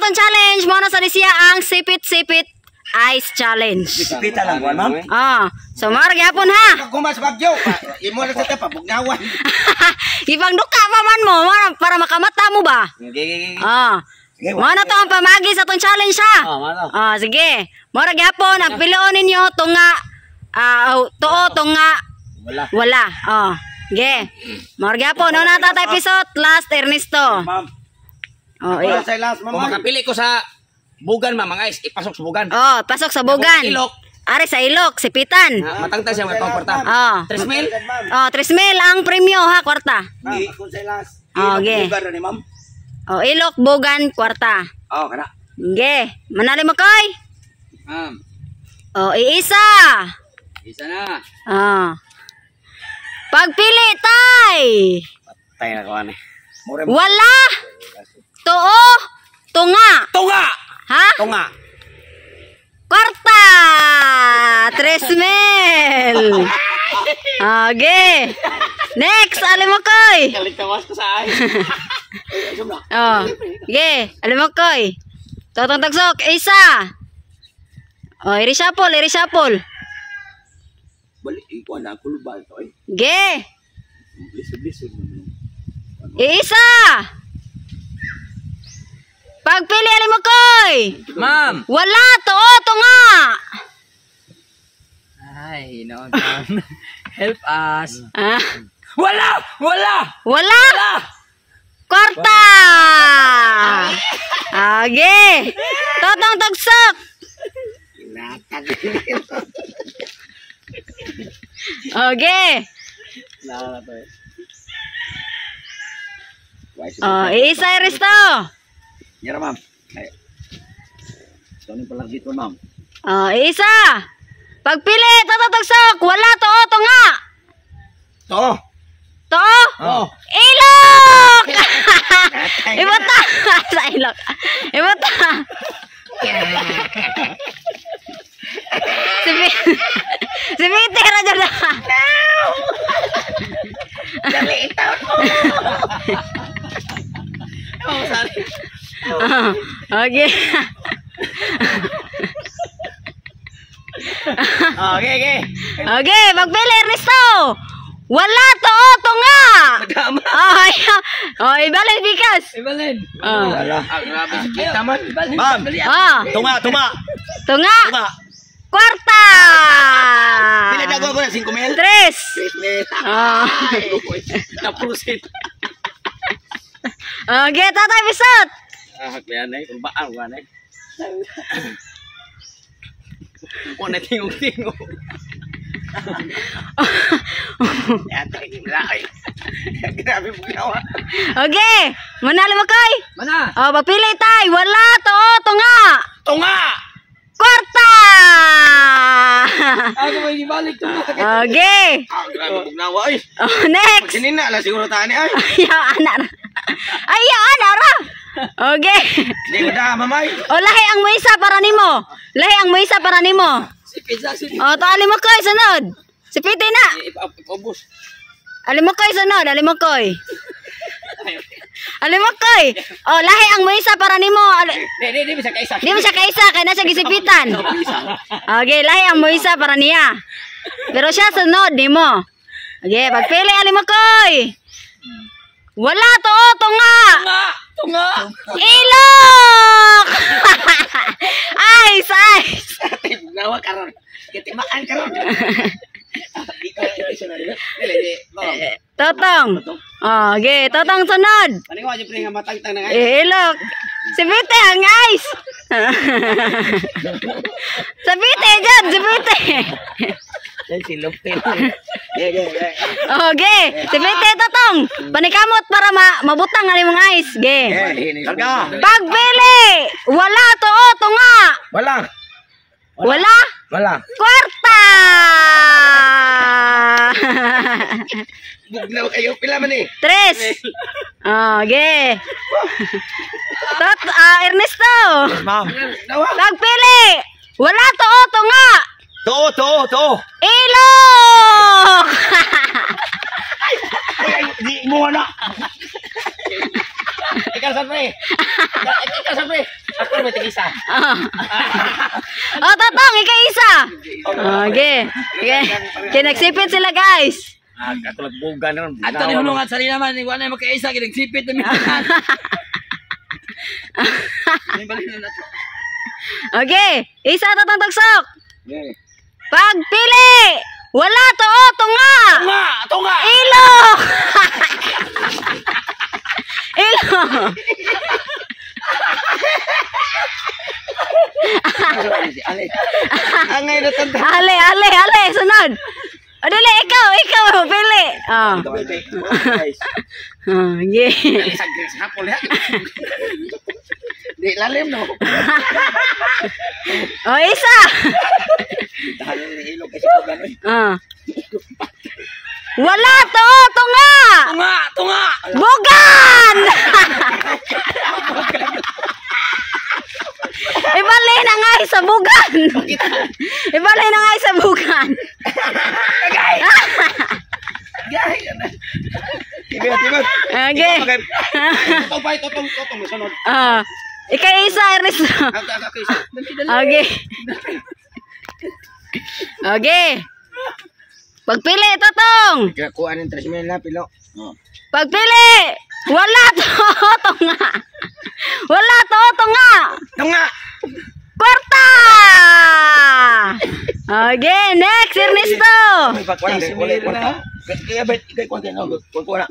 atong challenge mo na sa siya ang sipit-sipit ice challenge. Sipita lang ko, ma'am. So mara gyapon ha. Kung mas bagyo, imo na sa pa bugnawan. Ibang duka pa man mo para makamata mo ba? Mo na to ang pamagi sa atong challenge ha. Sige. Mara gyapon ang piloon ninyo tunga tuo tunga wala. Ge. Mara gyapon no na tatay episode last Ernesto. Ma'am. Sa last, ma'am. Kung makapili ko sa bugan, mga guys, ipasok sa bugan. Pasok sa bugan. Ilok. Ari sa ilok, sipitan. Matangtang siya, may pangkwarta. 3,000? 3,000 ang premyo ha, kwarta. Kung sa last. Ge. Bugan na ni ma'am. Ilok, bugan, kwarta. Kana. Ge. Manali mo koy? Iisa. Isa na. Pagpili tay. Patay na ko ani. Wala. Tuo, tunga. Tunga. Ha? Tunga. Kwarta. 3,000. Okay. Next, alim mo koy. Kalitawas ko sa ay. Ge, alim mo koy. Totong tagsok, isa. Irisapol. Balik ko na kulbal to eh. Ge. Lisod. Isa. Pagpili alim mo koy. Ma'am. Wala to, tunga. Ay, no. Help us. Wala. Wala. Kwarta. Okay. Totong tagsok. Okay. Isa Risto. Yara ma'am. Ito ni palang dito ma'am. Isa. Pagpili, totong tagsok. Wala to, tunga. To? Ilok! Ibata! Sa ilok. Ibata! Si Peter na dyan na. Dali itaw mo. Sorry. Okay. Okay, magpili Ernesto. Wala to, tunga. Ibalin bikas. Wala. Grabe si kita man. Ma'am. Tunga. Kwarta. Pila dago ko na 5,000. 3. Napusit. Okay, tatay bisot. Hakbayan ay, kurbaan ko anay. Kung natingog-tingog. Grabe mo ginawa. Okay, manali mo kay. Mana? Papili tay. Wala to, tunga. Kwarta. Ako may ibalik to. Okay. Grabe mo ginawa ay. Next. Sinina lang siguro tani ay. Ayaw ana ra. Okay. Di ko da mamay. Lahi ang muisa para nimo. Si pizza si. Taali mo koy sunod. Si Piti na. Ipabos. Ali mo koy sunod, Lahi ang muisa para nimo. Di bisa kaisa. Di mo siya kaisa kay nasa gisipitan. Okay, lahi ang muisa para niya. Pero siya sunod nimo. Okay, pagpili ali mo koy. Wala to, tunga. Ilok! Ice! Ginawa karon. Kitimaan karon. Totong. Okay, totong sunod. Paning wa jud nga matangtang na Ilok. Si Pite ang ice. Si Pite. Silupin. Okay, si Pite totong. Panikamot para mabutang ang imong ice. Ge. Pagpili. Wala to, tunga. Wala. Kwarta. Bugnaw kayo pila man eh. 3. Okay. Ernesto. Ma'am. Pagpili. Wala to, tunga. To. Ilok. Di mo na. Ikaw sa pre. may tig-isa. Oh, Totong, ikaw isa. Okay. Okay, nagsipit sila, guys. Ako nagbuga na. Ato ni hulungan sa naman, wala na magkaisa, kinagsipit na minsan. Okay, isa Totong tugsok. Okay. Pagpili! Wala to, tunga! Tunga! Ilo! Ilo! Angay na tanda. Ale, sunod. O, dali, ikaw pili. Oh. Yeah. Isang hapol ha. Di lalim no. O, isa. Dahil ni ilog kasi ko gano'n. Wala to, tunga! Tunga! Bugan! Ibali na nga sa bugan. Ibali na nga sa bugan. Tibet. Okay. Totong, sunod. Ikaw isa, Ernest. Okay. Okay. Pagpili, Totong. Kuha ng 3 mil na pilo. Pagpili. Wala to, tunga. Wala to, tunga. Tunga! Kwarta! Okay, next, Ernesto. Ulit. Kaya ba, ikay kuha kayo. Kuha na.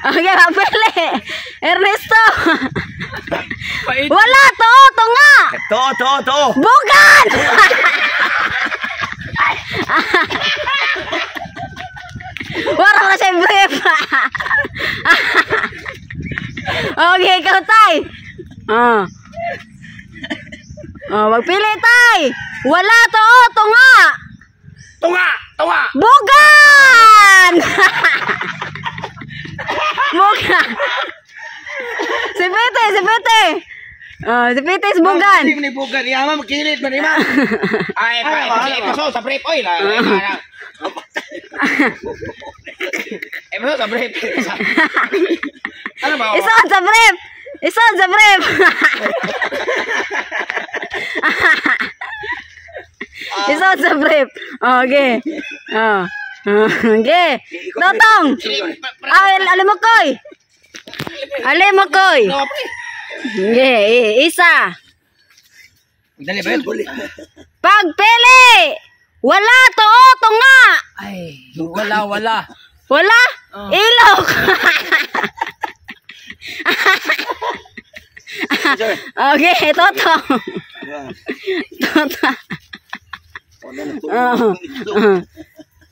Okay, pagpili. Ernesto. Wala to, tunga. To. Bugan! Wala ka siya brief. Okay, ikaw, Tay. Magpili, Tay. Wala to, tunga. Tunga! Bugan! Bugan. Si Pete. Si Pete is bugan. Hindi mo bugan. Iyama, magkilit man ima. Ay, paso sa brief. Oy, paso sa brief. Ano ba? Isuot sa brief. Isuot sa brief. Okay. Okay. Totong. Alimokoy. Okay, isa. Dali ba yun? Pagpili. Wala to, tunga. Ay, wala. Wala? Ilok. Okay, Totong.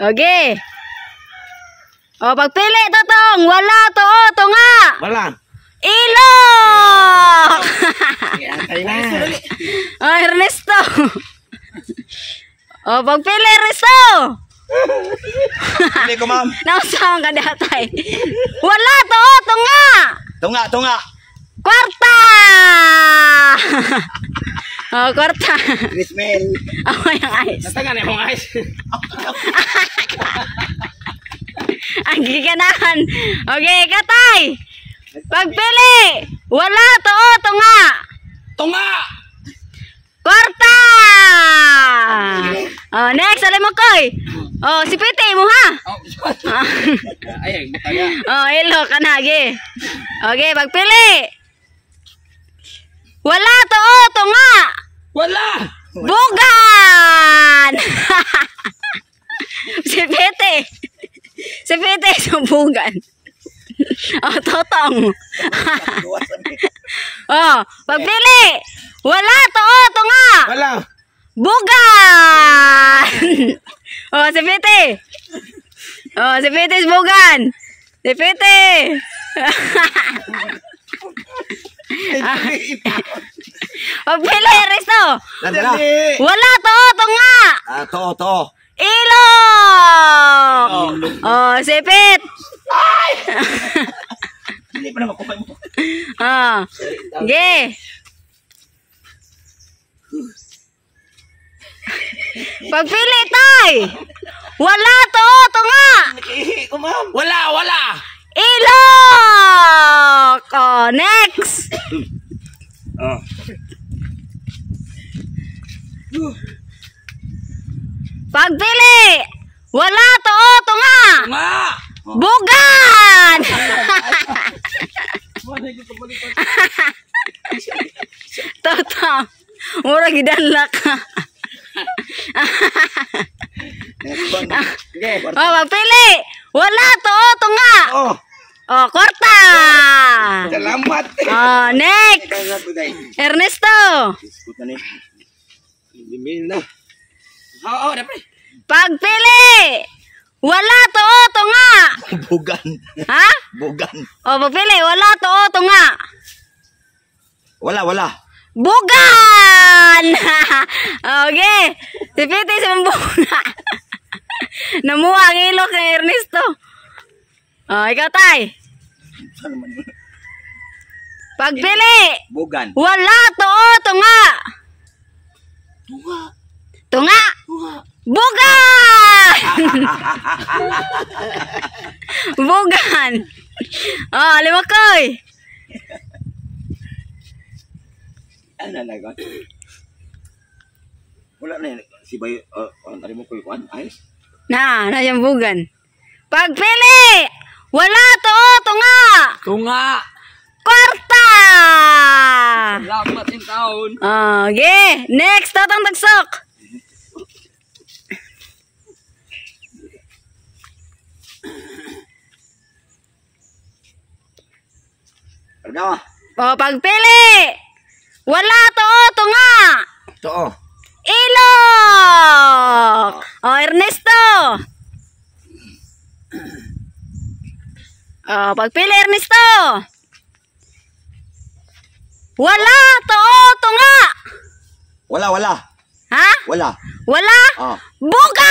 Okay. Pagpili, Totong. Wala to, tunga. Wala. Ilok. Ernesto. Pagpili, Ernesto. Hindi ko, ma'am. Nausawang ka datay. Wala to, tunga. Tunga. Kwarta. Kwarta. Grismel. Ako yung ice. Natangan yung ice. Ang giganahan. Okay, Katay. Pagpili. Wala to, tunga. Kwarta. Next, Alimokoy. Si Pete mo ha. Ay, butaya. Ilo ka na, okay, pagpili. Wala to, tunga. Wala. Bugan. Si Pete sa bugan. Totong. Pagpili. Wala to, tunga. Wala. Bugan. Si Pete. Si Pete is bugan. Si Pete. Pagpili, Resto. Wala to, tunga. To. Ilok. Si Pete. Hindi pa naman kumpay mo. Okay. Pagpili, Tay. Wala to, tunga. Nakihi ko, ma'am. Wala. Ilok. Next. Oh. Pagpili. Wala to o tunga. Tunga. Bugan. Toto. Mura gidanla ka. Okay. Oh, pagpili. Wala to o tunga. Oh. Oh, kwarta. Salamat. Oh, next. Ernesto. Iskut na ni. Limil na. Oo, dapat. Pagpili. Wala to o tunga. Bugan. Ha? Bugan. Oh, pagpili. Wala to o tunga. Wala. Bugan! Okay. Si Piti si Mambunga. Namuha ang ilok ni Ernesto. Oh, ikaw tay. Saan naman yun? Pagpili. Bugan. Wala to o tunga. Tunga. Tunga. Tunga. Bugan! Bugan. Oh, limakoy. Ano na ko? Wala na yun. Si Bay, tari mo ko yung ayos? Na yung bugan. Pagpili. Wala to o tunga. Tunga. Kwarta. Salamat in taon. Okay. Next, Tatang Tagsok. Ano? O, pagpili. Wala to o tunga. Ito oh. Ilok. O, Ernesto. O, pagpili, Ernesto. Wala to o tunga. Wala. Ha? Wala. Wala? Oh. Buka!